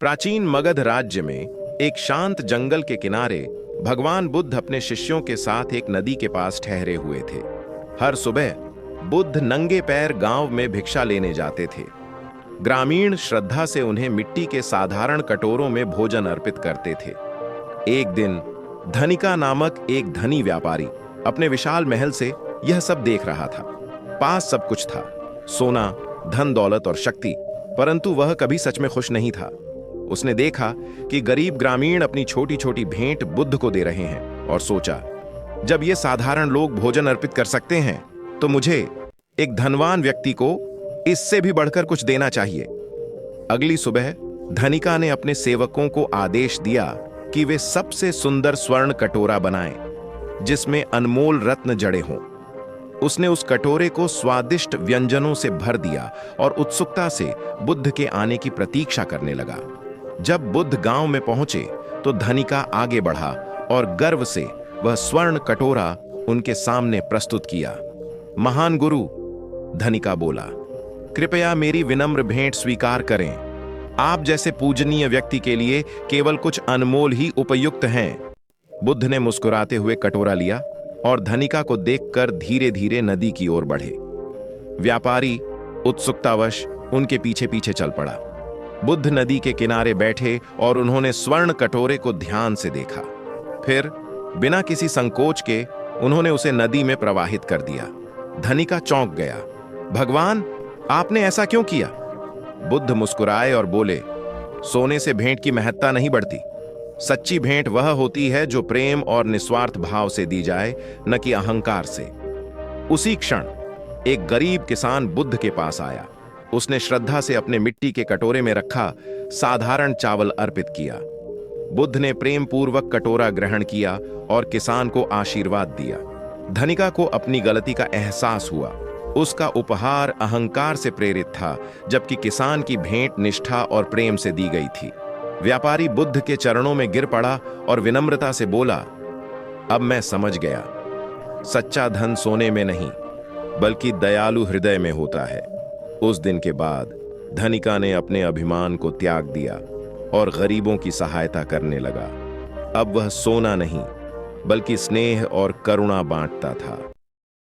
प्राचीन मगध राज्य में एक शांत जंगल के किनारे भगवान बुद्ध अपने शिष्यों के साथ एक नदी के पास ठहरे हुए थे। हर सुबह बुद्ध नंगे पैर गांव में भिक्षा लेने जाते थे। ग्रामीण श्रद्धा से उन्हें मिट्टी के साधारण कटोरों में भोजन अर्पित करते थे। एक दिन धनिका नामक एक धनी व्यापारी अपने विशाल महल से यह सब देख रहा था। पास सब कुछ था, सोना, धन दौलत और शक्ति, परंतु वह कभी सच में खुश नहीं था। उसने देखा कि गरीब ग्रामीण अपनी छोटी छोटी भेंट बुद्ध को दे रहे हैं और सोचा, जब ये साधारण लोग भोजन अर्पित कर सकते हैं तो मुझे, एक धनवान व्यक्ति को, इससे भी बढ़कर कुछ देना चाहिए। अगली सुबह धनिका ने अपने सेवकों को आदेश दिया कि वे सबसे सुंदर स्वर्ण कटोरा बनाएं जिसमें अनमोल रत्न जड़े हों। उसने उस कटोरे को स्वादिष्ट व्यंजनों से भर दिया और उत्सुकता से बुद्ध के आने की प्रतीक्षा करने लगा। जब बुद्ध गांव में पहुंचे तो धनिका आगे बढ़ा और गर्व से वह स्वर्ण कटोरा उनके सामने प्रस्तुत किया। महान गुरु, धनिका बोला, कृपया मेरी विनम्र भेंट स्वीकार करें। आप जैसे पूजनीय व्यक्ति के लिए केवल कुछ अनमोल ही उपयुक्त हैं। बुद्ध ने मुस्कुराते हुए कटोरा लिया और धनिका को देखकर धीरे धीरे नदी की ओर बढ़े। व्यापारी उत्सुकतावश उनके पीछे पीछे चल पड़ा। बुद्ध नदी के किनारे बैठे और उन्होंने स्वर्ण कटोरे को ध्यान से देखा। फिर बिना किसी संकोच के उन्होंने उसे नदी में प्रवाहित कर दिया। धनिका चौंक गया। भगवान, आपने ऐसा क्यों किया? बुद्ध मुस्कुराए और बोले, सोने से भेंट की महत्ता नहीं बढ़ती। सच्ची भेंट वह होती है जो प्रेम और निस्वार्थ भाव से दी जाए, न कि अहंकार से। उसी क्षण एक गरीब किसान बुद्ध के पास आया। उसने श्रद्धा से अपने मिट्टी के कटोरे में रखा साधारण चावल अर्पित किया। बुद्ध ने प्रेम पूर्वक कटोरा ग्रहण किया और किसान को आशीर्वाद दिया। धनिका को अपनी गलती का एहसास हुआ। उसका उपहार अहंकार से प्रेरित था, जबकि किसान की भेंट निष्ठा और प्रेम से दी गई थी। व्यापारी बुद्ध के चरणों में गिर पड़ा और विनम्रता से बोला, अब मैं समझ गया, सच्चा धन सोने में नहीं बल्कि दयालु हृदय में होता है। उस दिन के बाद धनिका ने अपने अभिमान को त्याग दिया और गरीबों की सहायता करने लगा। अब वह सोना नहीं बल्कि स्नेह और करुणा बांटता था।